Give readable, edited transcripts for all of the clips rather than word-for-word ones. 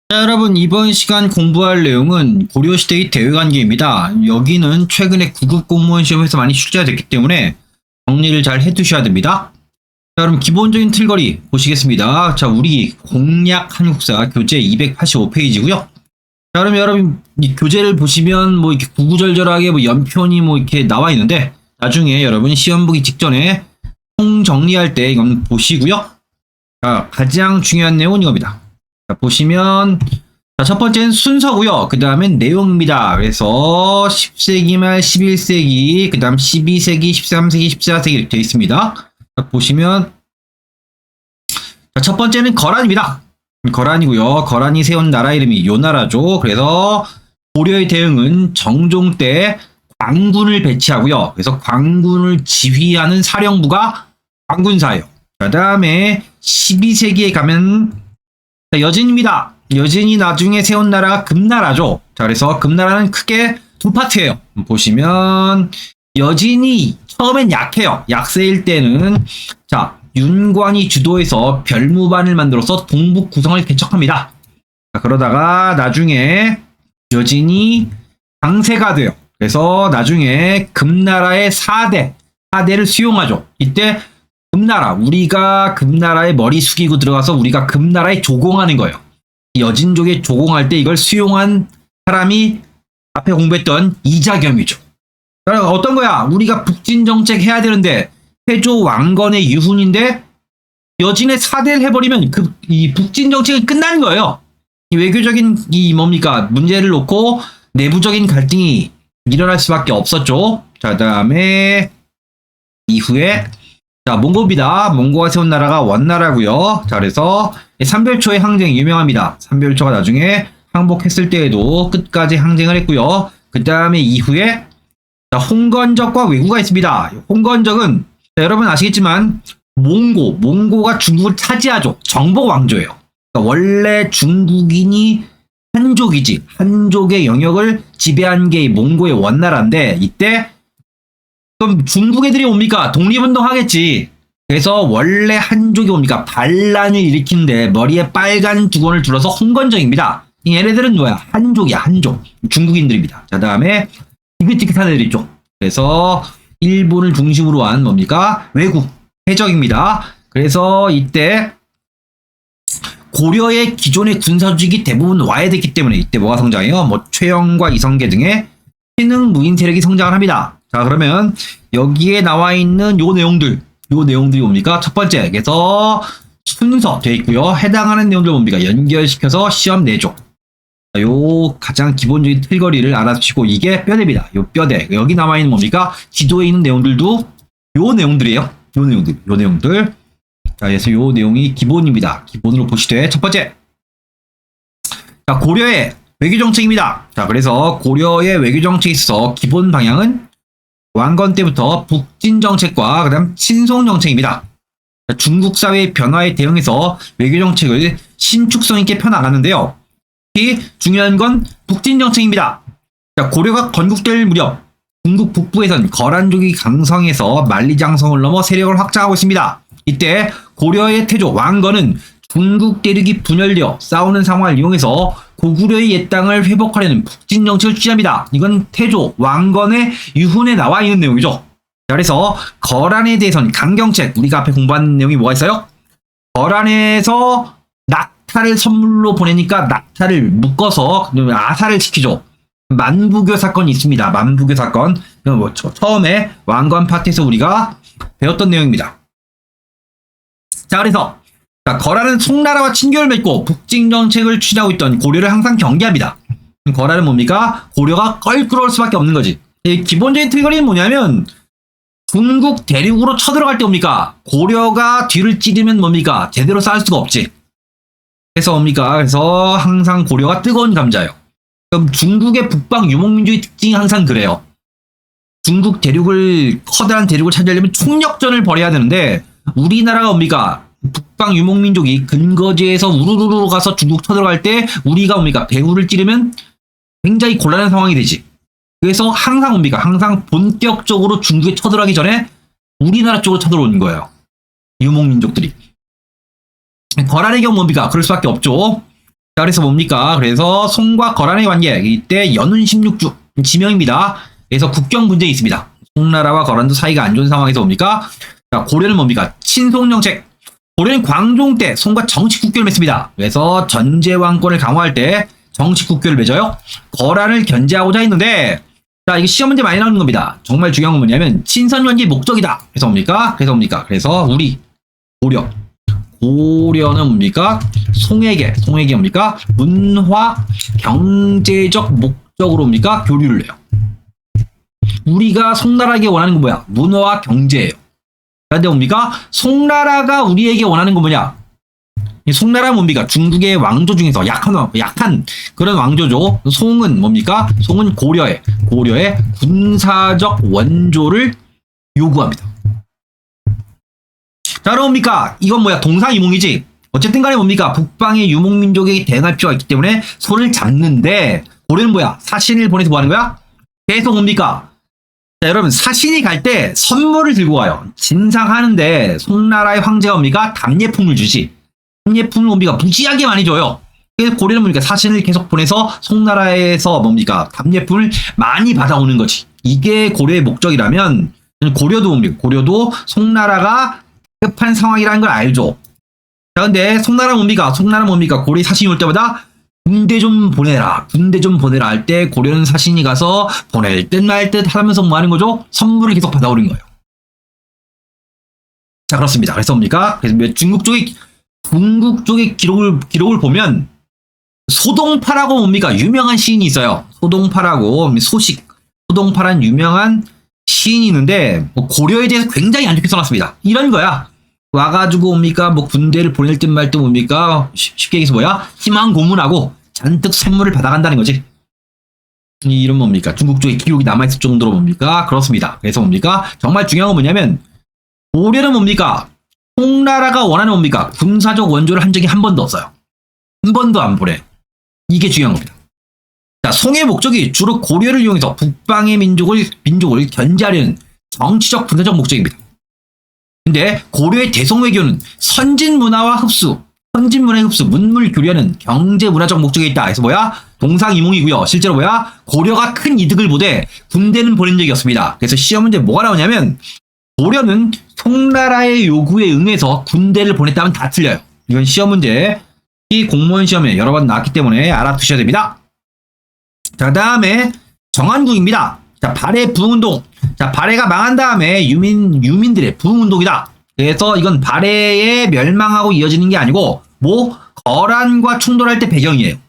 자, 여러분, 이번 시간 공부할 내용은 고려시대의 대외관계입니다. 여기는 최근에 9급 공무원 시험에서 많이 출제가 됐기 때문에 정리를 잘 해두셔야 됩니다. 자, 그럼 기본적인 틀거리 보시겠습니다. 자, 우리 공약 한국사 교재 285페이지고요. 자, 그럼 여러분, 이 교재를 보시면 뭐 이렇게 구구절절하게 뭐 연편이 뭐 이렇게 나와 있는데 나중에 여러분 시험 보기 직전에 총 정리할 때 이건 보시고요. 자, 가장 중요한 내용은 이겁니다. 자, 보시면 첫 번째는 순서고요. 그 다음엔 내용입니다. 그래서 10세기 말 11세기, 그 다음 12세기, 13세기, 14세기 이렇게 되어 있습니다. 자, 보시면 첫 번째는 거란입니다. 거란이고요. 거란이 세운 나라 이름이 요 나라죠. 그래서 고려의 대응은 정종 때 관군을 배치하고요. 그래서 관군을 지휘하는 사령부가 관군사예요. 그 다음에 12세기에 가면 여진입니다. 여진이 나중에 세운 나라가 금나라죠. 자, 그래서 금나라는 크게 두 파트예요. 보시면 여진이 처음엔 약해요. 약세일 때는 자, 윤광이 주도해서 별무반을 만들어서 동북 구성을 개척합니다. 자, 그러다가 나중에 여진이 강세가 돼요. 그래서 나중에 금나라의 4대를 수용하죠. 이때 금나라, 우리가 금나라에 머리 숙이고 들어가서 우리가 금나라에 조공하는 거예요. 여진족에 조공할 때 이걸 수용한 사람이 앞에 공부했던 이자겸이죠. 그러니까 어떤 거야? 우리가 북진정책 해야 되는데 태조 왕건의 유훈인데 여진의 4대를 해버리면 이 북진정책이 끝나는 거예요. 이 외교적인 뭡니까? 문제를 놓고 내부적인 갈등이 일어날 수밖에 없었죠. 자, 그다음에 이후에 자, 몽고입니다. 몽고가 세운 나라가 원나라고요. 자, 그래서 삼별초의 항쟁 유명합니다. 삼별초가 나중에 항복했을 때에도 끝까지 항쟁을 했고요. 그 다음에 이후에 자, 홍건적과 왜구가 있습니다. 홍건적은 자, 여러분 아시겠지만 몽고가 중국을 차지하죠. 정복 왕조예요. 그러니까 원래 중국인이 한족이지. 한족의 영역을 지배한 게 몽고의 원나라인데 이때 그럼 중국 애들이 뭡니까? 독립운동 하겠지. 그래서 원래 한족이 뭡니까? 반란을 일으키는데 머리에 빨간 두건을 둘러서 홍건적입니다. 얘네들은 뭐야? 한족이야, 한족. 중국인들입니다. 자, 다음에 지긋지긋한 애들 있죠. 그래서 일본을 중심으로 한 뭡니까? 왜구, 해적입니다. 그래서 이때 고려의 기존의 군사조직이 대부분 와해됐기 때문에 이때 뭐가 성장해요? 뭐 최영과 이성계 등의 신흥 무인 세력이 성장을 합니다. 자, 그러면 여기에 나와 있는 요 내용들이 뭡니까? 첫 번째, 그래서 순서 되어 있고요. 해당하는 내용들 뭡니까? 연결시켜서 시험 내죠. 요 가장 기본적인 틀거리를 알아주시고 이게 뼈대입니다. 요 뼈대. 여기 나와 있는 뭡니까? 지도에 있는 내용들도 요 내용들이에요. 요 내용들. 자, 그래서 요 내용이 기본입니다. 기본으로 보시되 첫 번째. 자, 고려의 외교정책입니다. 자, 그래서 고려의 외교정책에 있어서 기본 방향은 왕건 때부터 북진정책과 그 다음 친송정책입니다. 중국 사회의 변화에 대응해서 외교정책을 신축성 있게 펴나갔는데요. 특히 중요한 건 북진정책입니다. 자, 고려가 건국될 무렵 중국 북부에선 거란족이 강성해서 만리장성을 넘어 세력을 확장하고 있습니다. 이때 고려의 태조 왕건은 중국 대륙이 분열되어 싸우는 상황을 이용해서 고구려의 옛 땅을 회복하려는 북진 정책을 취합니다. 이건 태조 왕건의 유훈에 나와 있는 내용이죠. 자, 그래서 거란에 대해서는 강경책, 우리가 앞에 공부한 내용이 뭐가 있어요? 거란에서 낙타를 선물로 보내니까 낙타를 묶어서 아사를 시키죠. 만부교 사건이 있습니다. 만부교 사건. 뭐 처음에 왕건 파트에서 우리가 배웠던 내용입니다. 자, 그래서 거란은 송나라와 친교를 맺고 북진정책을 추진하고 있던 고려를 항상 경계합니다. 거란은 뭡니까? 고려가 껄끄러울 수밖에 없는 거지. 기본적인 틀거리는 뭐냐면 중국 대륙으로 쳐들어갈 때 뭡니까? 고려가 뒤를 찌르면 뭡니까? 제대로 싸울 수가 없지. 그래서 뭡니까? 그래서 항상 고려가 뜨거운 감자예요. 그럼 중국의 북방 유목민주의 특징이 항상 그래요. 중국 대륙을 커다란 대륙을 차지하려면 총력전을 벌여야 되는데 우리나라가 뭡니까? 북방 유목민족이 근거지에서 우르르르 가서 중국 쳐들어갈 때 우리가 뭡니까? 배후를 찌르면 굉장히 곤란한 상황이 되지. 그래서 항상 뭡니까? 항상 본격적으로 중국에 쳐들어가기 전에 우리나라 쪽으로 쳐들어오는 거예요. 유목민족들이. 거란의 경우 뭡니까? 그럴 수밖에 없죠. 자, 그래서 뭡니까? 그래서 송과 거란의 관계. 이때 연운 16주 지명입니다. 그래서 국경 분쟁이 있습니다. 송나라와 거란도 사이가 안 좋은 상황에서 뭡니까? 자, 고려는 뭡니까? 친송 정책. 고려는 광종 때 송과 정치 국교를 맺습니다. 그래서 전제왕권을 강화할 때 정치 국교를 맺어요. 거란을 견제하고자 했는데, 자, 이게 시험 문제 많이 나오는 겁니다. 정말 중요한 건 뭐냐면 친선관계의 목적이다. 그래서 뭡니까? 그래서 우리 고려는 뭡니까? 송에게 뭡니까? 문화 경제적 목적으로 뭡니까? 교류를 해요. 우리가 송나라에게 원하는 건 뭐야? 문화와 경제예요. 그런데 뭡니까? 송나라가 우리에게 원하는 건 뭐냐? 이 송나라 뭡니까? 중국의 왕조 중에서 약한 그런 왕조죠. 송은 뭡니까? 송은 고려의 군사적 원조를 요구합니다. 자, 그럼 뭡니까? 이건 뭐야? 동상이몽이지. 어쨌든 간에 뭡니까? 북방의 유목민족에게 대응할 필요가 있기 때문에 손을 잡는데, 고려는 뭐야? 사신을 보내서 뭐 하는 거야? 계속 뭡니까? 자, 여러분, 사신이 갈 때 선물을 들고 가요. 진상하는데 송나라의 황제가 뭡니까? 답례품을 주지. 답례품을 뭡니까? 무지하게 많이 줘요. 그래서 고려는 뭡니까? 사신을 계속 보내서 송나라에서 뭡니까? 답례품을 많이 받아오는 거지. 이게 고려의 목적이라면, 고려도 뭡니까? 고려도 송나라가 급한 상황이라는 걸 알죠. 자, 근데 송나라 뭡니까? 고려에 사신이 올 때마다 군대 좀 보내라 할 때 고려는 사신이 가서 보낼 듯 말 듯 하면서 뭐 하는 거죠? 선물을 계속 받아오는 거예요. 자, 그렇습니다. 그래서 뭡니까? 그래서 중국 쪽의 기록을 보면 소동파라고 뭡니까? 유명한 시인이 있어요. 소동파라고 소동파란 유명한 시인이 있는데 고려에 대해서 굉장히 안 좋게 써놨습니다. 이런 거야. 와가지고 뭡니까? 군대를 보낼 듯 말 듯 뭡니까? 쉽게 얘기해서 뭐야? 희망 고문하고 잔뜩 선물을 받아간다는 거지. 이런 뭡니까? 중국 쪽에 기록이 남아있을 정도로 뭡니까? 그렇습니다. 그래서 뭡니까? 정말 중요한 건 뭐냐면 고려는 뭡니까? 송나라가 원하는 뭡니까? 군사적 원조를 한 적이 한 번도 없어요. 한 번도 안 보내. 이게 중요한 겁니다. 자, 송의 목적이 주로 고려를 이용해서 북방의 민족을 견제하려는 정치적 군사적 목적입니다. 근데 고려의 대송외교는 선진문화의 흡수, 문물 교류하는 경제 문화적 목적이 있다. 그래서 뭐야? 동상이몽이고요. 실제로 뭐야? 고려가 큰 이득을 보되 군대는 보낸 적이 없습니다. 그래서 시험 문제 뭐가 나오냐면 고려는 송나라의 요구에 응해서 군대를 보냈다면 다 틀려요. 이건 시험 문제. 이 공무원 시험에 여러 번 나왔기 때문에 알아두셔야 됩니다. 자, 다음에 정한국입니다. 자, 발해 부흥운동. 자, 발해가 망한 다음에 유민들의 부흥운동이다. 그래서 이건 발해의 멸망하고 이어지는 게 아니고 거란과 충돌할 때 배경이에요. 자,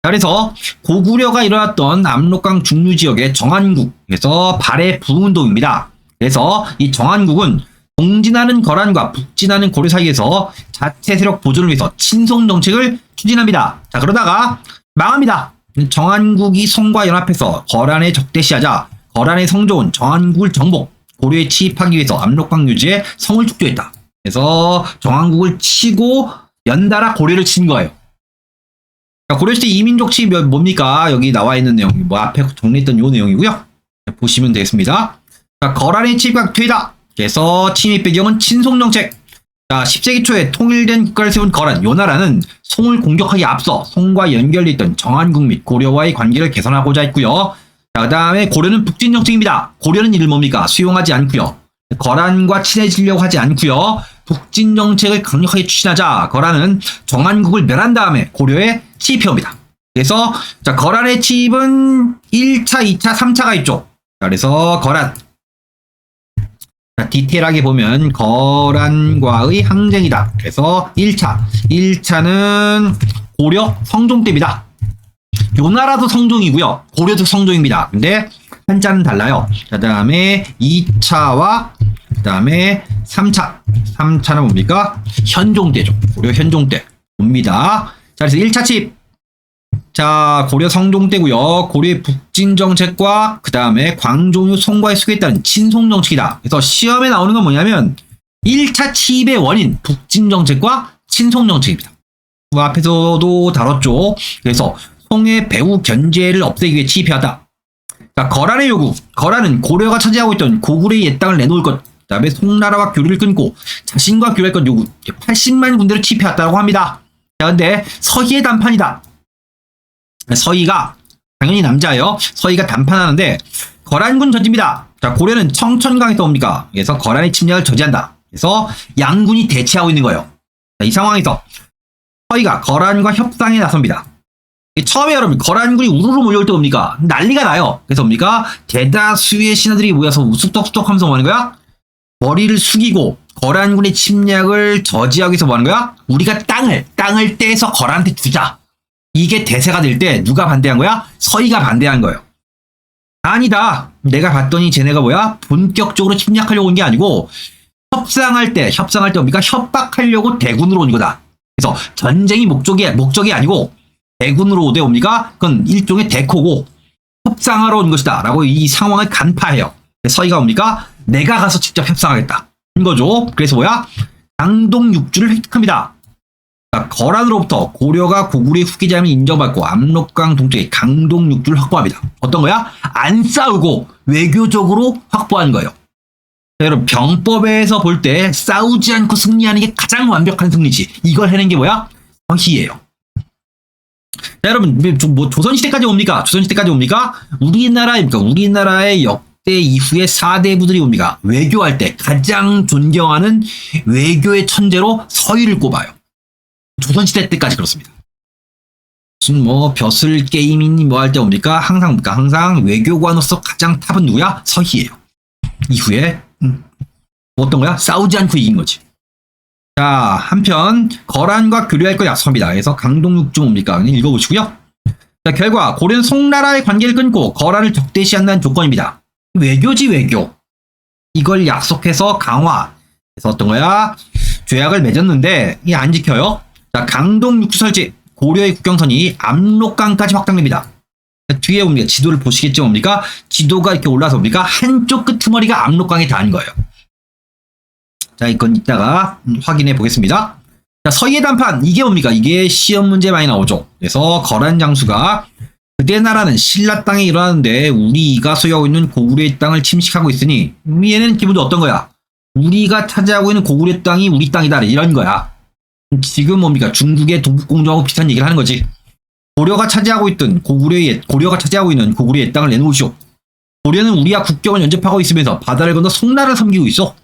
그래서 고구려가 일어났던 압록강 중류 지역의 정한국. 그래서 발해 부흥운동입니다. 그래서 이 정한국은 동진하는 거란과 북진하는 고려 사이에서 자체 세력 보존을 위해서 친송 정책을 추진합니다. 자, 그러다가 망합니다. 정한국이 송과 연합해서 거란에 적대시하자 거란의 성조는 정한국을 정복, 고려에 치입하기 위해서 압록강 유지에 성을 축조했다. 그래서 정한국을 치고 연달아 고려를 친 거예요. 자, 고려시대 이민족 치입 뭡니까? 여기 나와 있는 내용, 앞에 정리했던 요 내용이고요. 보시면 되겠습니다. 자, 거란의 치입과 퇴다. 그래서 침입 배경은 친송 정책. 자, 10세기 초에 통일된 국가를 세운 거란, 요 나라는 송을 공격하기 앞서 송과 연결돼 있던 정한국 및 고려와의 관계를 개선하고자 했고요. 자, 그 다음에 고려는 북진 정책입니다. 고려는 이를 뭡니까? 수용하지 않고요. 거란과 친해지려고 하지 않고요. 북진 정책을 강력하게 추진하자 거란은 정한국을 멸한 다음에 고려에 치입해옵니다. 그래서 자, 거란의 치입은 1차, 2차, 3차가 있죠. 자, 그래서 거란. 자, 디테일하게 보면 거란과의 항쟁이다. 그래서 1차는 고려 성종 때입니다. 요 나라도 성종이고요. 고려도 성종입니다. 근데 한자는 달라요. 자, 그다음에 2차와 그다음에 3차. 3차는 뭡니까? 현종 때죠. 고려 현종 때 옵니다. 자, 그래서 1차 칩. 자, 고려 성종 때고요. 고려의 북진 정책과 그 다음에 광종유 송과에 수교했다는 친송 정책이다. 그래서 시험에 나오는 건 뭐냐면 1차 치입의 원인 북진 정책과 친송 정책입니다. 그 앞에서도 다뤘죠. 그래서 송의 배후 견제를 없애기 위해 치입해왔다. 자, 거란의 요구. 거란은 고려가 차지하고 있던 고구려의 옛 땅을 내놓을 것, 그 다음에 송나라와 교류를 끊고 자신과 교류할 것 요구. 80만 군대를 치입해왔다고 합니다. 자, 근데 서희의 단판이다. 서희가 당연히 남자예요. 서희가 단판하는데 거란군 전지입니다. 자, 고려는 청천강에서 옵니까? 그래서 거란의 침략을 저지한다. 그래서 양군이 대치하고 있는 거예요. 자, 이 상황에서 서희가 거란과 협상에 나섭니다. 처음에 여러분 거란군이 우르르 몰려올 때 뭡니까? 난리가 나요. 그래서 뭡니까? 대다수의 신하들이 모여서 우뚝뚝뚝 하면서 뭐 하는 거야? 머리를 숙이고 거란군의 침략을 저지하기 위해서 뭐 하는 거야? 우리가 땅을 떼서 거란한테 주자. 이게 대세가 될 때 누가 반대한 거야? 서희가 반대한 거예요. 아니다. 내가 봤더니 쟤네가 뭐야? 본격적으로 침략하려고 온 게 아니고 협상할 때 뭡니까? 협박하려고 대군으로 온 거다. 그래서 전쟁이 목적이 아니고 대군으로 오되 옵니까? 그건 일종의 대코고 협상하러 온 것이다. 라고 이 상황을 간파해요. 서희가 옵니까? 내가 가서 직접 협상하겠다. 인 거죠. 그래서 뭐야? 강동 6주를 획득합니다. 거란으로부터 고려가 고구려의 후계자임을 인정받고 압록강 동쪽에 강동 6주를 확보합니다. 어떤 거야? 안 싸우고 외교적으로 확보한 거예요. 자, 여러분 병법에서 볼 때 싸우지 않고 승리하는 게 가장 완벽한 승리지. 이걸 해낸 게 뭐야? 서희예요. 자, 여러분 뭐 조선시대까지 옵니까? 조선시대까지 옵니까? 우리나라의 역대 이후의 4대부들이 옵니까? 외교할 때 가장 존경하는 외교의 천재로 서희를 꼽아요. 조선시대 때까지 그렇습니다. 무슨 뭐 벼슬 게임이니 뭐 할 때 옵니까? 항상 외교관으로서 가장 탑은 누구야? 서희예요. 이후에 어떤 거야? 싸우지 않고 이긴 거지. 자, 한편 거란과 교류할 거 약속합니다. 그래서 강동육주 뭡니까? 읽어보시고요. 자, 결과 고려는 송나라의 관계를 끊고 거란을 적대시한다는 조건입니다. 외교지 외교. 이걸 약속해서 강화. 그래서 어떤 거야? 조약을 맺었는데 이게 안 지켜요. 자, 강동육주 설치. 고려의 국경선이 압록강까지 확장됩니다. 자, 뒤에 옵니다. 지도를 보시겠죠 뭡니까? 지도가 이렇게 올라서 옵니까? 한쪽 끄트머리가 압록강에 닿은 거예요. 자, 이건 이따가 확인해 보겠습니다. 자, 서희의 단판. 이게 뭡니까? 이게 시험 문제 많이 나오죠. 그래서 거란 장수가 그대 나라는 신라 땅에 일어나는데 우리가 소유하고 있는 고구려의 땅을 침식하고 있으니 얘는 기분도 어떤 거야? 우리가 차지하고 있는 고구려 땅이 우리 땅이다. 이런 거야. 지금 뭡니까? 중국의 동북공주하고 비슷한 얘기를 하는 거지. 고려가 차지하고 있는 고구려의 땅을 내놓으시오. 고려는 우리와 국경을 연접하고 있으면서 바다를 건너 송나라를 섬기고 있어.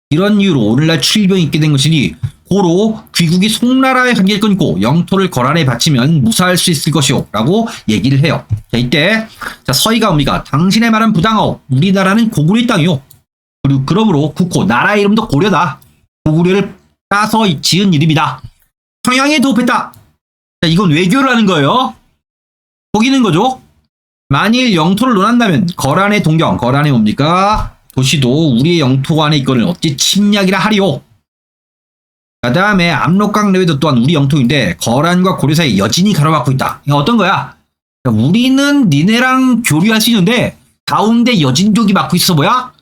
이런 이유로 오늘날 출병이 있게 된 것이니 고로 귀국이 송나라의 관계를 끊고 영토를 거란에 바치면 무사할 수 있을 것이오 라고 얘기를 해요. 자, 이때 서희가 옵니까? 당신의 말은 부당하오. 우리나라는 고구려의 땅이오. 그리고 그러므로 국호 나라의 이름도 고려다. 고구려를 따서 지은 이름이다. 평양에 도읍했다. 자, 이건 외교를 하는 거예요. 속이는 거죠. 만일 영토를 논한다면 거란의 동경, 거란의 뭡니까? 도시도 우리의 영토 안에 있거늘 어찌 침략이라 하리오. 그 다음에 압록강 내외도 또한 우리 영토인데 거란과 고려 사이에 여진이 가로막고 있다. 이거 어떤 거야? 우리는 니네랑 교류할 수 있는데 가운데 여진족이 막고 있어 뭐야?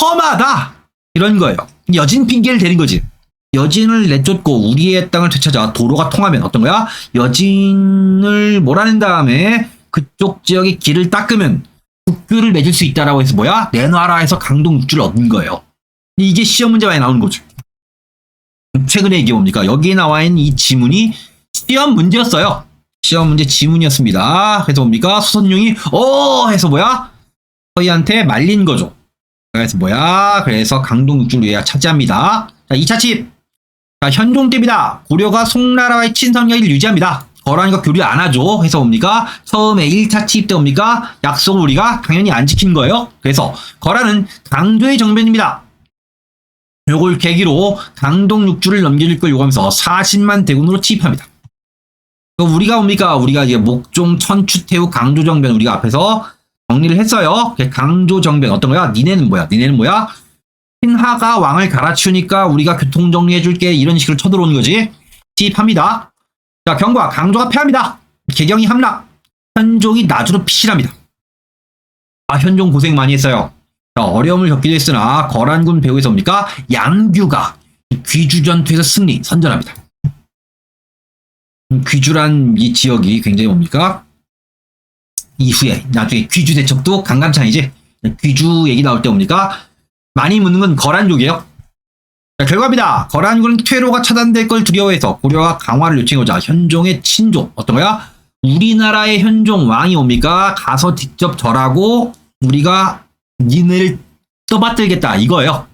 험하다. 이런 거예요. 여진 핑계를 대는 거지. 여진을 내쫓고 우리의 땅을 되찾아 도로가 통하면 어떤 거야? 여진을 몰아낸 다음에 그쪽 지역의 길을 닦으면 국교를 맺을 수 있다라고 해서 뭐야? 내놔라 해서 강동 6주를 얻은 거예요. 이게 시험 문제 많이 나오는 거죠. 최근에 이게 뭡니까? 여기에 나와 있는 이 지문이 시험 문제였어요. 시험 문제 지문이었습니다. 그래서 뭡니까? 수선용이 해서 뭐야? 서희한테 말린 거죠. 그래서 뭐야? 그래서 강동 6주를 얘가 차지합니다. 자, 2차 칩. 자, 현종 때입니다. 고려가 송나라와의 친선관계를 유지합니다. 거란과 교류 안 하죠. 해서 뭡니까? 처음에 1차 취입 때 뭡니까? 약속을 우리가 당연히 안 지킨 거예요. 그래서 거란은 강조의 정변입니다. 요걸 계기로 강동 6주를 넘겨줄 걸 요구하면서 40만 대군으로 취입합니다. 우리가 뭡니까? 우리가 이제 목종, 천추, 태우, 강조 정변 우리가 앞에서 정리를 했어요. 강조 정변 어떤 거야? 니네는 뭐야? 신하가 왕을 갈아치우니까 우리가 교통 정리해줄게 이런 식으로 쳐들어오는 거지. 취입합니다. 자, 경과 강조가 패합니다. 개경이 함락. 현종이 나주로 피신합니다. 아, 현종 고생 많이 했어요. 자, 어려움을 겪기도 했으나 거란군 배후에서 뭡니까? 양규가 귀주 전투에서 승리 선전합니다. 귀주란 이 지역이 굉장히 뭡니까? 이후에 나중에 귀주 대첩도 강간창이지. 귀주 얘기 나올 때 뭡니까? 많이 묻는 건 거란족이에요. 자, 결과입니다. 거란군은 퇴로가 차단될 걸 두려워해서 고려가 강화를 요청해오자 현종의 친족 어떤 거야? 우리나라의 현종 왕이 옵니까? 가서 직접 절하고 우리가 니네를 떠받들겠다 이거예요.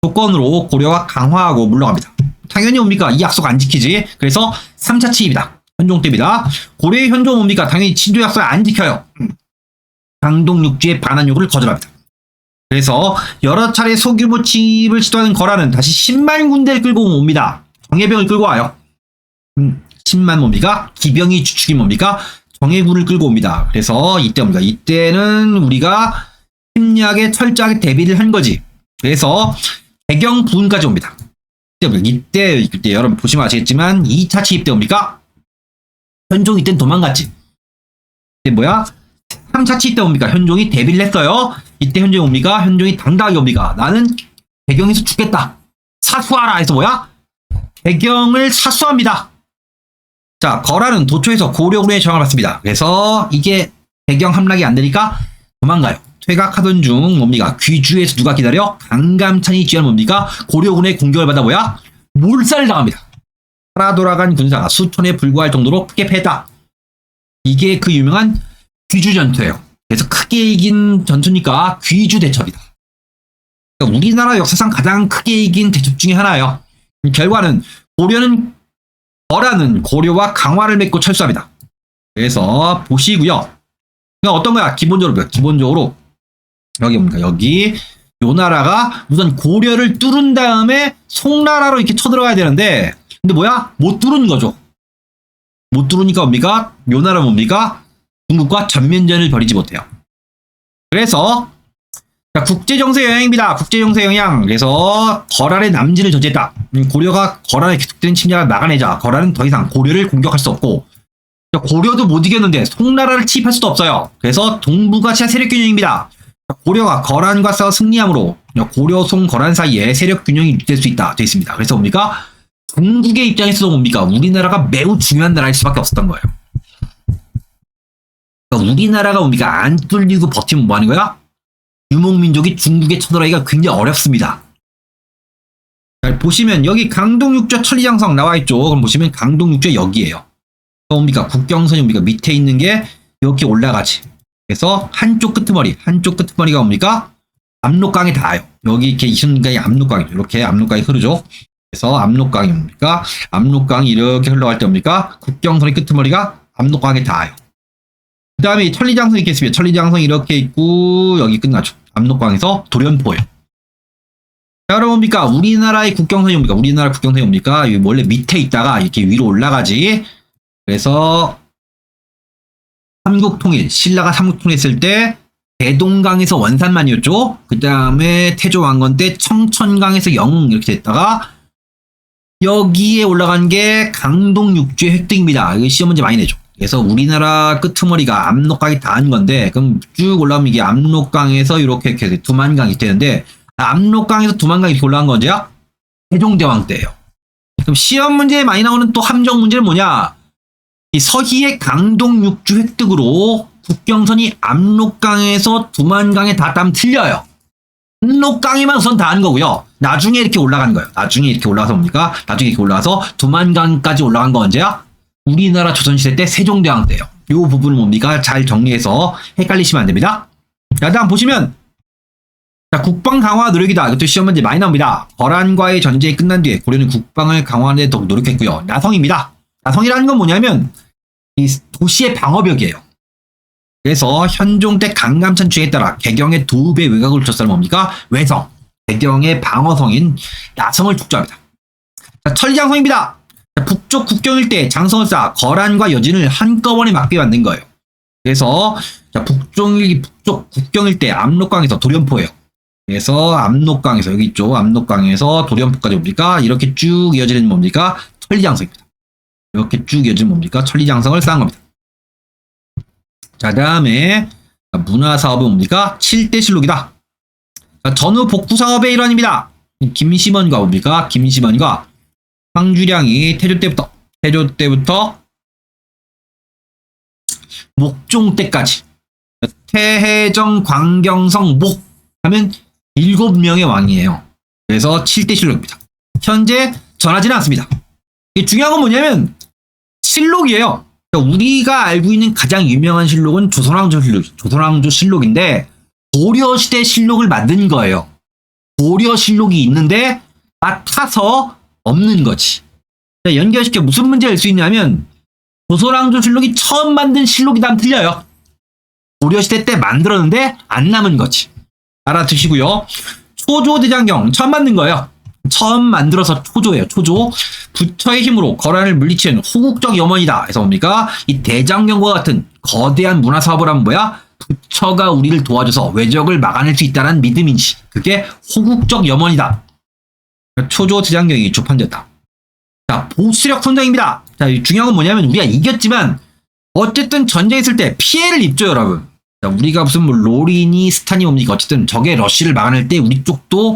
조건으로 고려가 강화하고 물러갑니다. 당연히 옵니까? 이 약속 안 지키지. 그래서 3차 치입니다. 현종 때입니다. 고려의 현종 옵니까? 당연히 친족 약속 안 지켜요. 강동 육지의 반환 요구를 거절합니다. 그래서 여러 차례 소규모 침입을 시도하는 거란은 다시 10만 군대를 끌고 옵니다. 정예병을 끌고 와요. 10만 뭡니까? 기병이 주축이 뭡니까? 정예군을 끌고 옵니다. 그래서 이때 뭡니까? 이때는 우리가 심리하게 철저하게 대비를 한 거지. 그래서 개경 부근까지 옵니다. 이때 여러분 보시면 아시겠지만 2차 침입 때 옵니까? 현종이 이땐 도망갔지. 이때 뭐야? 3차 침입 때 옵니까? 현종이 대비를 했어요. 이때 현종이 옵니까? 현종이 당당하게 옵니까? 나는 개경에서 죽겠다. 사수하라 해서 뭐야? 개경을 사수합니다. 자, 거란은 도초에서 고려군의 저항을 받습니다. 그래서 이게 개경 함락이 안 되니까 도망가요. 퇴각하던 중 뭡니까? 귀주에서 누가 기다려? 강감찬이 지원 뭡니까? 고려군의 공격을 받아 뭐야? 몰살을 당합니다. 살아 돌아간 군사가 수천에 불과할 정도로 크게 패했다. 이게 그 유명한 귀주 전투예요. 그래서 크게 이긴 전투니까 귀주 대첩이다. 그러니까 우리나라 역사상 가장 크게 이긴 대첩 중에 하나예요. 결과는 거란은 고려와 강화를 맺고 철수합니다. 그래서 보시고요. 그러니까 어떤 거야? 기본적으로 여기 뭡니까? 여기 요 나라가 우선 고려를 뚫은 다음에 송나라로 이렇게 쳐들어가야 되는데 근데 뭐야? 못 뚫은 거죠. 못 뚫으니까 뭡니까? 요 나라 뭡니까? 중국과 전면전을 벌이지 못해요. 그래서 국제정세 영향입니다. 국제정세 영향. 그래서 거란의 남진을 저지했다. 고려가 거란의 계속되는 침략을 막아내자 거란은 더 이상 고려를 공격할 수 없고 고려도 못 이겼는데 송나라를 침입할 수도 없어요. 그래서 동북아시아 세력균형입니다. 고려가 거란과 싸워 승리함으로 고려, 송, 거란 사이에 세력균형이 유지될 수 있다. 되어 있습니다. 그래서 뭡니까? 중국의 입장에서도 뭡니까? 우리나라가 매우 중요한 나라일 수밖에 없었던 거예요. 그러니까 우리나라가 뭡니까? 안 뚫리고 버티면 뭐 하는 거야? 유목민족이 중국에 쳐들어가기가 굉장히 어렵습니다. 자, 보시면 여기 강동육조 천리장성 나와있죠. 그럼 보시면 강동육조 여기에요. 뭡니까? 국경선이 뭡니까? 밑에 있는 게 이렇게 올라가지. 그래서 한쪽 끄트머리가 뭡니까? 압록강에 닿아요. 여기 이렇게 이 순간이 압록강이죠. 이렇게 압록강이 흐르죠. 그래서 압록강이 뭡니까? 압록강이 이렇게 흘러갈 때 뭡니까? 국경선의 끄트머리가 압록강에 닿아요. 그 다음에 천리장성이 있겠습니다. 천리장성이 이렇게 있고 여기 끝나죠. 압록강에서 도련포예요. 자, 그럼 뭡니까? 우리나라의 국경선이 뭡니까? 우리나라 국경선이 뭡니까? 원래 밑에 있다가 이렇게 위로 올라가지. 그래서 삼국통일, 신라가 삼국통일했을 때 대동강에서 원산만이었죠. 그 다음에 태조왕건 때 청천강에서 영흥 이렇게 됐다가 여기에 올라간 게 강동육주의 획득입니다. 이거 시험 문제 많이 내죠. 그래서 우리나라 끄트머리가 압록강이 닿은 건데 그럼 쭉 올라오면 이게 압록강에서 이렇게 두만강이 되는데 압록강에서 두만강이 이렇게 올라간 건 언제야? 세종대왕 때예요. 그럼 시험 문제에 많이 나오는 또 함정 문제는 뭐냐? 이 서희의 강동육주 획득으로 국경선이 압록강에서 두만강에 닿았다면 틀려요. 압록강에만 우선 닿은 거고요. 나중에 이렇게 올라간 거예요. 나중에 이렇게 올라가서 뭡니까? 나중에 이렇게 올라가서 두만강까지 올라간 거 언제야? 우리나라 조선시대 때 세종대왕 때예요. 이 부분을 뭡니까? 잘 정리해서 헷갈리시면 안 됩니다. 자, 다음 보시면 자, 국방 강화 노력이다. 이것도 시험 문제 많이 나옵니다. 거란과의 전쟁이 끝난 뒤에 고려는 국방을 강화하는 데 더욱 노력했고요. 나성입니다. 나성이라는 건 뭐냐면 이 도시의 방어벽이에요. 그래서 현종 때 강감찬 주에 따라 개경의 2배 외곽을 줬다는 뭡니까? 외성. 개경의 방어성인 나성을 축조합니다. 자, 천리장성입니다. 자, 북쪽 국경 일대 장성을 쌓아 거란과 여진을 한꺼번에 막게 만든 거예요. 그래서 자, 북쪽 국경 일대 압록강에서 도련포예요. 그래서 압록강에서 여기 있죠. 압록강에서 도련포까지 뭡니까? 이렇게 쭉 이어지는 뭡니까? 천리장성입니다. 이렇게 쭉 이어지는 뭡니까? 천리장성을 쌓은 겁니다. 자, 다음에 문화사업은 뭡니까? 7대실록이다. 전후 복구사업의 일환입니다. 김심원과 뭡니까? 김심원과 황주량이 태조 때부터 목종 때까지 태해정, 광경성, 목 하면 7명의 왕이에요. 그래서 7대 실록입니다. 현재 전하지는 않습니다. 이게 중요한 건 뭐냐면 실록이에요. 그러니까 우리가 알고 있는 가장 유명한 실록은 조선왕조 실록인데 고려시대 실록을 만든 거예요. 고려 실록이 있는데 맡아서 없는 거지. 연결시켜 무슨 문제를 알 수 있냐면 조선왕조 실록이 처음 만든 실록이다 하면 틀려요. 고려시대 때 만들었는데 안 남은 거지. 알아두시고요. 초조대장경 처음 만든 거예요. 처음 만들어서 초조예요. 초조. 부처의 힘으로 거란을 물리치는 호국적 염원이다. 그래서 뭡니까? 이 대장경과 같은 거대한 문화 사업을 하면 뭐야? 부처가 우리를 도와줘서 외적을 막아낼 수 있다는 믿음인지. 그게 호국적 염원이다. 초조 대장경이 조판되었다. 자, 보수력 성장입니다. 자, 중요한 건 뭐냐면 우리가 이겼지만 어쨌든 전쟁했을 때 피해를 입죠, 여러분. 자, 우리가 무슨 뭐 롤이니 스탄이 뭡니까? 어쨌든 적의 러쉬를 막아낼 때 우리 쪽도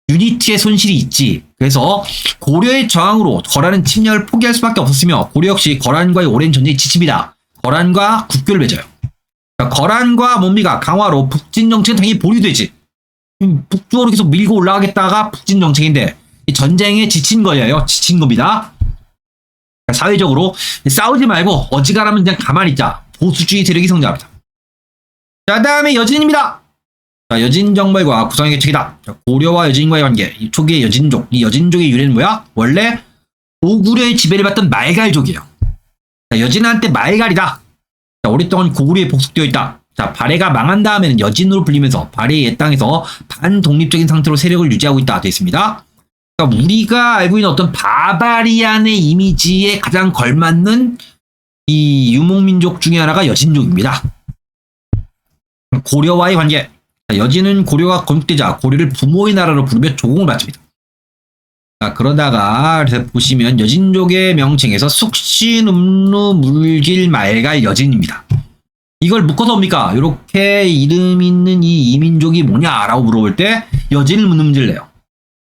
유니티의 손실이 있지. 그래서 고려의 저항으로 거란은 침략을 포기할 수밖에 없었으며 고려 역시 거란과의 오랜 전쟁에 지칩니다. 거란과 국교를 맺어요. 자, 거란과 뭡니까? 강화로 북진 정책은 당연히 보류되지. 북쪽으로 계속 밀고 올라가겠다가 북진 정책인데 이 전쟁에 지친 거예요. 지친 겁니다. 사회적으로 싸우지 말고 어지간하면 그냥 가만히 있자. 보수주의 세력이 성장합니다. 자, 다음에 여진입니다. 자, 여진정벌과 구성의 계책이다. 고려와 여진과의 관계. 이 초기의 여진족. 이 여진족의 유래는 뭐야? 원래 고구려의 지배를 받던 말갈족이에요. 자, 여진한테 말갈이다. 자, 오랫동안 고구려에 복속되어 있다. 자, 발해가 망한 다음에는 여진으로 불리면서 발해의 옛 땅에서 반독립적인 상태로 세력을 유지하고 있다. 되어 있습니다. 그러니까 우리가 알고 있는 어떤 바바리안의 이미지에 가장 걸맞는 이 유목민족 중에 하나가 여진족입니다. 고려와의 관계. 여진은 고려가 건국되자 고려를 부모의 나라로 부르며 조공을 바칩니다. 자, 그러다가 그래서 보시면 여진족의 명칭에서 숙신, 음루, 물길, 말갈, 여진입니다. 이걸 묶어서 뭡니까? 이렇게 이름 있는 이 이민족이 뭐냐라고 물어볼 때 여진을 묻는 문제를 내요.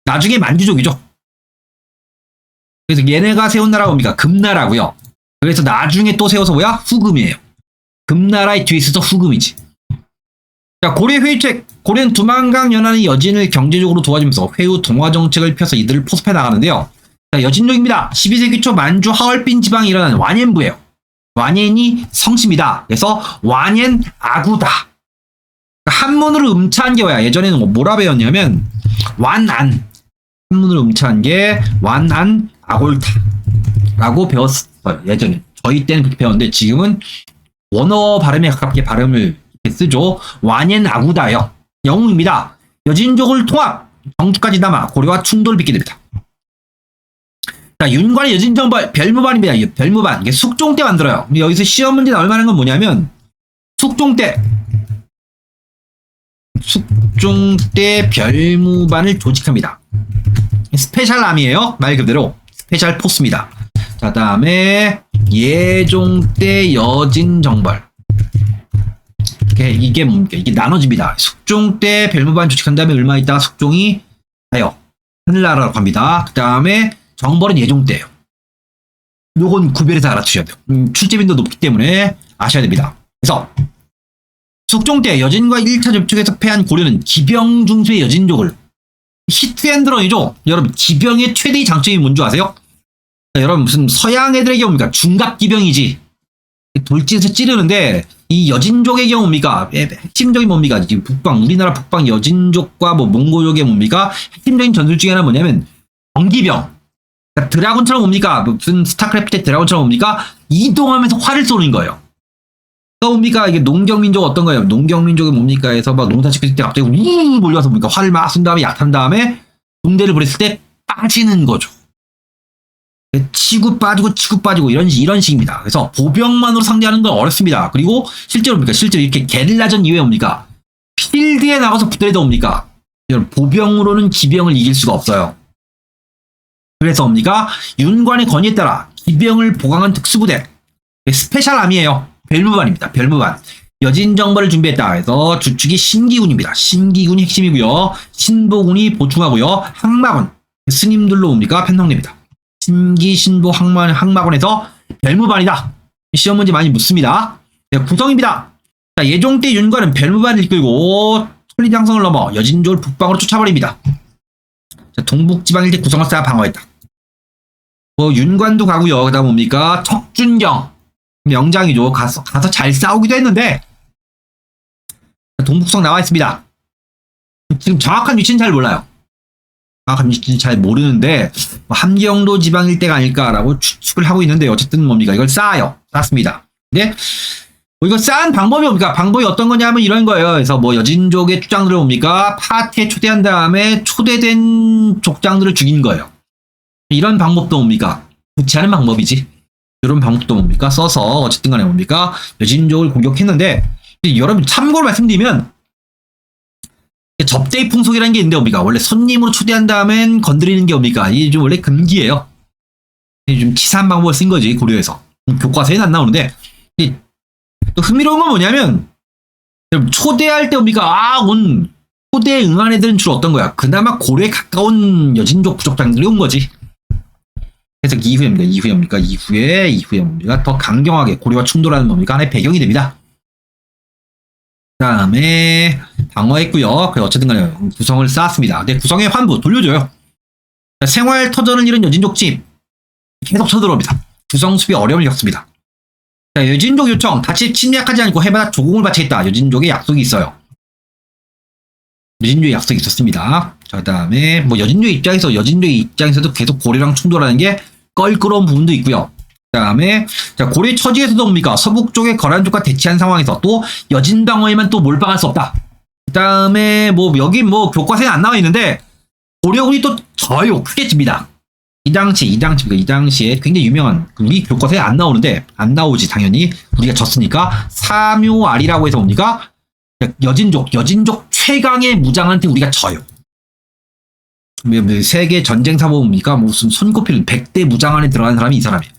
나중에 만주족이죠. 그래서 얘네가 세운 나라가 뭡니까? 금나라고요. 그래서 나중에 또 세워서 뭐야? 후금이에요. 금나라의 뒤에 있어서 후금이지. 자, 고려 회유책. 고려는 두만강 연안의 여진을 경제적으로 도와주면서 회유 동화 정책을 펴서 이들을 포섭해 나가는데요. 자, 여진족입니다. 12세기 초 만주 하얼빈 지방에 일어난 완옌부예요. 완옌이 성씨입니다. 그래서 완옌 아구다. 한문으로 음차한 게 뭐야? 예전에는 뭐라 배웠냐면 완안. 한문으로 음차한 게 완안 아골타라고 배웠어요. 예전에. 저희 때는 그렇게 배웠는데 지금은 원어 발음에 가깝게 발음을 쓰죠. 완옌 아구다요. 영웅입니다. 여진족을 통합. 정투까지 남아 고려와 충돌을 빚게 됩니다. 자, 윤관의 여진정벌 별무반입니다. 별무반. 이게 숙종 때 만들어요. 근데 여기서 시험 문제 나올 만한 건 뭐냐면 숙종 때 별무반을 조직합니다. 스페셜함이에요. 말 그대로 스페셜 포스입니다. 자, 다음에 예종 때 여진정벌. 이게 뭡니까? 이게 나눠집니다. 숙종 때 별무반 조직한 다음에 얼마 있다가 숙종이 가요. 하늘나라로 갑니다. 그 다음에 정벌은 예종 때예요. 요건 구별해서 알아두셔야 돼요. 출제빈도 높기 때문에 아셔야 됩니다. 그래서 숙종 때 여진과 1차 접촉에서 패한 고려는 기병 중수의 여진족을 히트앤드런이죠. 여러분, 기병의 최대의 장점이 뭔지 아세요? 자, 여러분, 무슨 서양 애들의 경우입니까? 중갑 기병이지. 돌진해서 찌르는데 이 여진족의 경우 뭡니까? 핵심적인 뭡니까? 지금 우리나라 북방 여진족과 뭐 몽고족의 뭡니까? 핵심적인 전술 중에 하나 뭐냐면 정기병. 그러니까 드라군처럼 뭡니까? 무슨 스타크래프트 드라군처럼 뭡니까? 이동하면서 활을 쏘는 거예요. 뭡니까? 이게 농경민족 어떤 거예요? 농경민족이 뭡니까? 해서 막 농사 짓을 때 갑자기 우 몰려서 뭡니까? 활을 막 쏜 다음에 약한 다음에 군대를 보냈을 때 빠지는 거죠. 치고 빠지고 이런 식입니다. 그래서 보병만으로 상대하는 건 어렵습니다. 그리고 실제로 뭡니까? 실제로 이렇게 게릴라전 이후에 뭡니까? 필드에 나가서 붙더라도 뭡니까? 보병으로는 기병을 이길 수가 없어요. 그래서 뭡니까? 윤관의 건의에 따라 기병을 보강한 특수부대 스페셜함이에요. 별무반입니다. 별무반. 여진정벌을 준비했다 해서 주축이 신기군입니다. 신기군이 핵심이고요. 신보군이 보충하고요. 항마군 스님들로 뭡니까? 편성됩니다. 신기, 신보, 항마군에서 별무반이다. 시험 문제 많이 묻습니다. 구성입니다. 자, 예종 때 윤관은 별무반을 이끌고 천리장성을 넘어 여진족을 북방으로 쫓아버립니다. 동북지방 일대 구성을 쌓아 방어했다. 뭐 윤관도 가고요. 그다음 뭡니까? 척준경 명장이죠. 가서 잘 싸우기도 했는데 동북성 나와 있습니다. 지금 정확한 위치는 잘 몰라요. 정확한 위치는 잘 모르는데 뭐 함경도 지방 일대가 아닐까라고 추측을 하고 있는데 어쨌든 뭡니까? 이걸 쌓았습니다. 근데 뭐 이거 쌓은 방법이 뭡니까? 방법이 어떤 거냐면 이런 거예요. 그래서 뭐 여진족의 족장들을 뭡니까? 파티에 초대한 다음에 초대된 족장들을 죽인 거예요. 이런 방법도 뭡니까? 좋지 않은 방법이지. 이런 방법도 뭡니까? 써서 어쨌든 간에 뭡니까? 여진족을 공격했는데 여러분 참고로 말씀드리면 접대의 풍속이라는 게 있는데 뭡니까? 원래 손님으로 초대한 다음엔 건드리는 게 뭡니까? 이게 좀 원래 금기예요. 좀 치사한 방법을 쓴 거지 고려에서. 교과서에는 안 나오는데 또 흥미로운 건 뭐냐면 초대할 때 뭡니까? 초대에 응한 애들은 주로 어떤 거야? 그나마 고려에 가까운 여진족 부족장들이 온 거지. 그래서 이후에 뭡니까? 더 강경하게 고려와 충돌하는 뭡니까? 하나의 배경이 됩니다. 그 다음에 방어했고요. 그래서 어쨌든 간에 구성을 쌓았습니다. 근데 구성의 환부 돌려줘요. 생활 터전을 잃은 여진족집 계속 쳐들어옵니다. 구성 수비 어려움을 겪습니다. 자, 여진족 요청 다시 침략하지 않고 해마다 조공을 바치겠다. 여진족의 약속이 있어요. 여진족의 약속이 있었습니다. 자, 그 다음에 뭐 여진족의 입장에서도 계속 고려랑 충돌하는 게 껄끄러운 부분도 있고요. 그 다음에 자, 고려 처지에서도 뭡니까? 서북쪽의 거란족과 대치한 상황에서 또 여진 방어에만 또 몰빵할 수 없다. 그 다음에 뭐 여기 뭐 교과서에 안 나와 있는데 고려군이 또 져요. 크게 집니다. 이 당시에 굉장히 유명한 우리 교과서에 안 나오는데 안 나오지 당연히 우리가 졌으니까 사묘알이라고 해서 뭡니까? 여진족 최강의 무장한테 우리가 져요. 세계 전쟁사 뭡니까? 무슨 손꼽히는 100대 무장 안에 들어가는 사람이 이 사람이에요.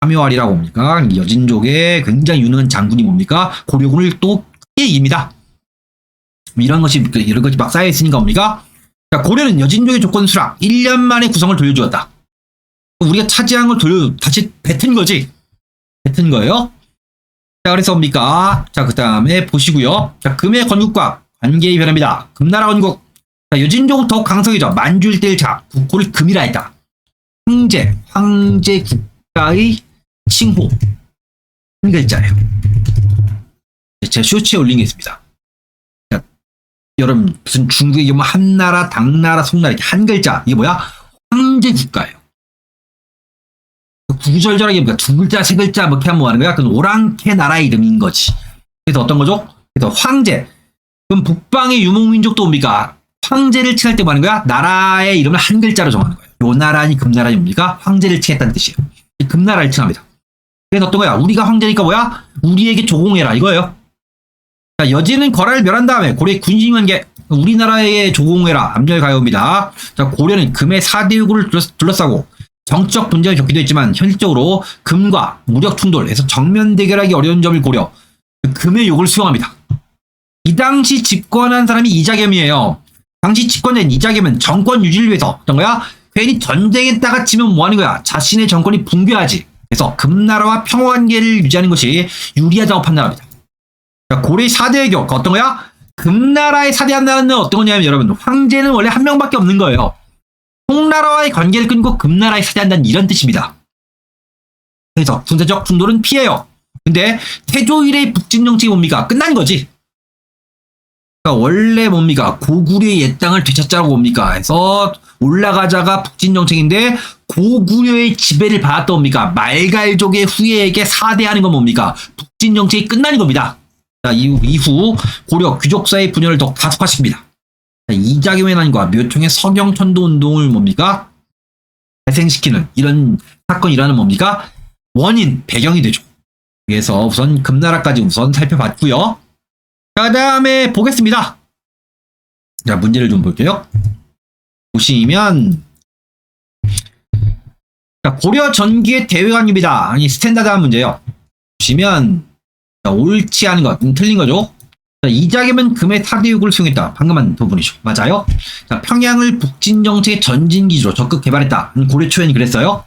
사묘알이라고 뭡니까? 여진족의 굉장히 유능한 장군이 뭡니까? 고려군을 또 크게 이깁니다. 이런 것이 막 쌓여있으니까 뭡니까? 자, 고려는 여진족의 조건 수락 1년 만에 구성을 돌려주었다. 우리가 차지한 걸 다시 뱉은 거지. 뱉은 거예요. 자, 그래서 뭡니까? 자, 그 다음에 보시고요. 자, 금의 건국과 관계의 변화입니다. 금나라 건국. 자, 여진족은 더욱 강성해져 만주 일대를 자 국호를 금이라 했다. 황제 국가의 칭호. 한 글자예요. 제가 쇼츠에 올린 게 있습니다. 자, 여러분 무슨 중국의 뭐 한나라, 당나라, 송나라 이렇게 한 글자. 이게 뭐야? 황제 국가예요. 구구절절하게 뭡니까? 두 글자, 세 글자 뭐 이렇게 하면 뭐 하는 거야? 그건 오랑캐 나라 이름인 거지. 그래서 어떤 거죠? 그래서 황제. 그럼 북방의 유목민족도 뭡니까? 황제를 칭할 때 뭐 하는 거야? 나라의 이름을 한 글자로 정하는 거예요. 요 나라니 금나라니 뭡니까? 황제를 칭했다는 뜻이에요. 금나라를 칭합니다. 그래서 어떤 거야? 우리가 황제니까 뭐야? 우리에게 조공해라 이거예요. 자, 여진은 거라를 멸한 다음에 고려의 군심관계 우리나라에 조공해라 압렬가요입니다. 자, 고려는 금의 4대 요구를 둘러싸고 정적 분쟁을 겪기도 했지만 현실적으로 금과 무력 충돌에서 정면 대결하기 어려운 점을 고려 금의 요구를 수용합니다. 이 당시 집권한 사람이 이자겸이에요. 당시 집권자인 이자겸은 정권 유지를 위해서 어떤 거야? 괜히 전쟁에다가 치면 뭐 하는 거야? 자신의 정권이 붕괴하지. 그래서 금나라와 평화관계를 유지하는 것이 유리하다고 판단합니다. 자, 고려의 4대 외교 어떤 거야? 금나라의 4대 한나라는 어떤 거냐면 여러분 황제는 원래 한 명밖에 없는 거예요. 송나라와의 관계를 끊고 금나라에 사대한다는 이런 뜻입니다. 그래서 군사적 충돌은 피해요. 근데 태조 이래의 북진 정책이 뭡니까? 끝난 거지. 그러니까 원래 뭡니까? 고구려의 옛 땅을 되찾자고 뭡니까? 해서 올라가자가 북진 정책인데 고구려의 지배를 받았던 뭡니까? 말갈족의 후예에게 사대하는 건 뭡니까? 북진 정책이 끝나는 겁니다. 자, 이후 고려 귀족사의 분열을 더 가속화시킵니다. 이자겸의 난과 묘총의 서경천도 운동을 뭡니까? 발생시키는 이런 사건이라는 뭡니까? 원인, 배경이 되죠. 그래서 우선 금나라까지 우선 살펴봤고요. 자, 그 다음에 보겠습니다. 자, 문제를 좀 볼게요. 보시면 자, 고려 전기의 대외관입니다. 아니 스탠다드한 문제예요. 보시면 자, 옳지 않은 것, 틀린 거죠. 자, 이자겸은 금의 4대 요구를 수용했다. 방금한 부분이죠. 맞아요. 자, 평양을 북진 정책의 전진기지로 적극 개발했다. 고려 초연이 그랬어요.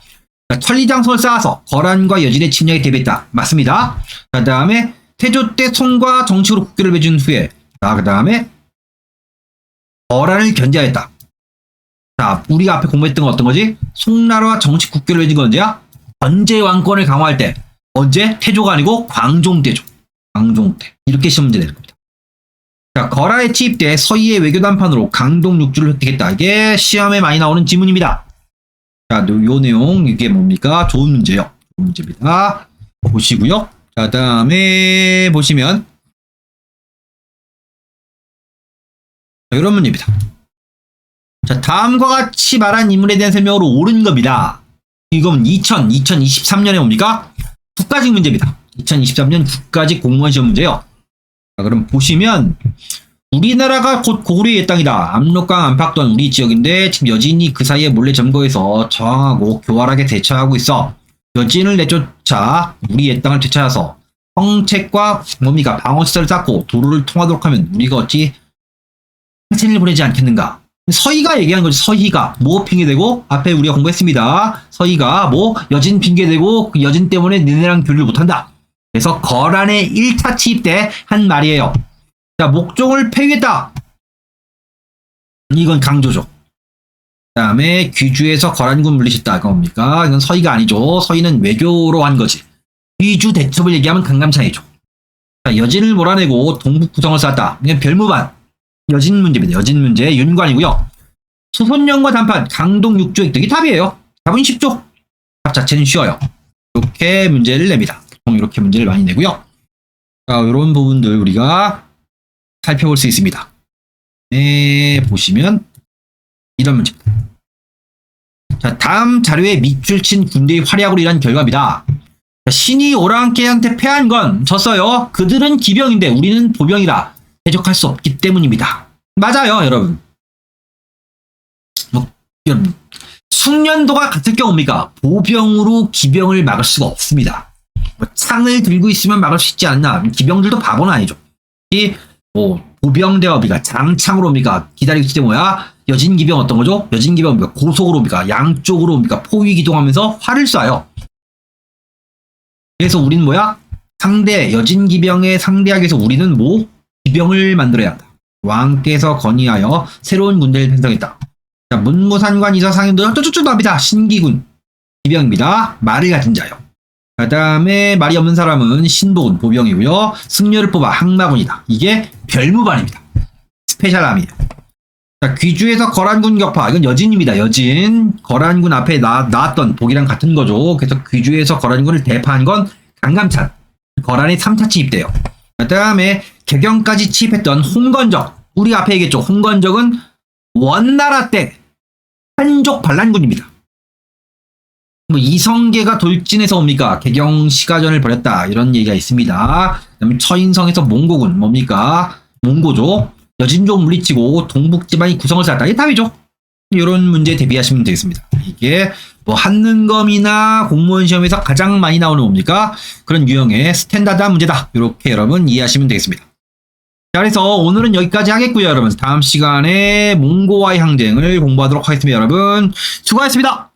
자, 천리장성을 쌓아서 거란과 여진의 침략에 대비했다. 맞습니다. 자, 그 다음에 태조 때 송과 정식으로 국교를 맺은 후에 자, 그 다음에 거란을 견제하였다. 자, 우리가 앞에 공부했던 건 어떤 거지? 송나라와 정치 국교를 맺은 건 언제야? 전제 왕권을 강화할 때. 언제? 태조가 아니고 광종 때죠. 광종 때. 이렇게 시험 문제 내는 겁니다. 자, 거라에 취입돼 서희의 외교 단판으로 강동 육주를 획득했다. 이게 시험에 많이 나오는 지문입니다. 자, 요 내용 이게 뭡니까? 좋은 문제요. 좋은 문제입니다. 보시고요. 자, 다음에 보시면 자, 이런 문제입니다. 자, 다음과 같이 말한 인물에 대한 설명으로 옳은 겁니다. 이건 2023년에 뭡니까? 국가직 문제입니다. 2023년 국가직 공무원 시험 문제요. 자, 그럼 보시면 우리나라가 곧 고구려의 땅이다. 압록강 안팎 또한 우리 지역인데 지금 여진이 그 사이에 몰래 점거해서 저항하고 교활하게 대처하고 있어. 여진을 내쫓아 우리의 땅을 되찾아서 정책과 뭡니까? 방어시설을 쌓고 도로를 통하도록 하면 우리가 어찌 상신을 보내지 않겠는가? 서희가 얘기한 거지. 서희가 뭐 핑계대고 앞에 우리가 공부했습니다. 서희가 뭐 여진 핑계대고 그 여진 때문에 니네랑 교류를 못한다. 그래서 거란의 1차 취입 때 한 말이에요. 자, 목종을 폐위했다. 이건 강조죠. 그 다음에 귀주에서 거란군 물리쳤다. 이건 뭡니까? 이건 서희가 아니죠. 서희는 외교로 한 거지. 귀주 대첩을 얘기하면 강감찬이죠. 자, 여진을 몰아내고 동북 구성을 쌓았다. 이건 별무반. 여진 문제입니다. 여진 문제 윤관이고요. 수손령과 단판 강동 육주 획득이 답이에요. 답은 쉽죠. 답 자체는 쉬워요. 이렇게 문제를 냅니다. 보통 이렇게 문제를 많이 내고요. 자, 이런 부분들 우리가 살펴볼 수 있습니다. 네, 보시면 이런 문제입니다. 자, 다음 자료에 밑줄 친 군대의 활약으로 일한 결과입니다. 자, 신이 오랑캐한테 패한 건 졌어요. 그들은 기병인데 우리는 보병이라 대적할 수 없기 때문입니다. 맞아요, 여러분. 여러분, 숙련도가 같을 경우입니까? 보병으로 기병을 막을 수가 없습니다. 창을 들고 있으면 막을 수 있지 않나? 기병들도 바보는 아니죠. 이 보병대와 우리가 장창으로 옵니까? 기다리고 있을 때 뭐야? 여진기병 어떤 거죠? 여진기병 옵니까? 고속으로 옵니까? 양쪽으로 옵니까? 포위 기동하면서 활을 쏴요. 그래서 우리는 뭐야? 여진기병에 상대하기 위해서 우리는 뭐? 기병을 만들어야 한다. 왕께서 건의하여 새로운 군대를 편성했다. 자, 문무산관 이서 상인들 어쩌고저쩌고 합니다. 신기군 기병입니다. 말을 가진 자요. 그 다음에 말이 없는 사람은 신복은 보병이고요. 승려를 뽑아 항마군이다. 이게 별무반입니다. 스페셜함이에요. 자, 귀주에서 거란군 격파. 이건 여진입니다. 여진. 거란군 앞에 나왔던 복이랑 같은 거죠. 그래서 귀주에서 거란군을 대파한 건 강감찬. 거란의 3차 침입돼요. 그 다음에 개경까지 침입했던 홍건적. 우리 앞에 얘기했죠. 홍건적은 원나라 때 한족 반란군입니다. 뭐 이성계가 돌진해서 옵니까? 개경 시가전을 벌였다. 이런 얘기가 있습니다. 그다음에 처인성에서 몽고군 뭡니까? 몽고죠. 여진족 물리치고 동북 지방이 구성을 쌓았다. 이게 답이죠. 이런 문제에 대비하시면 되겠습니다. 이게 뭐 한능검이나 공무원 시험에서 가장 많이 나오는 뭡니까? 그런 유형의 스탠다드한 문제다. 이렇게 여러분 이해하시면 되겠습니다. 자, 그래서 오늘은 여기까지 하겠고요, 여러분. 다음 시간에 몽고와의 항쟁을 공부하도록 하겠습니다, 여러분. 수고하셨습니다.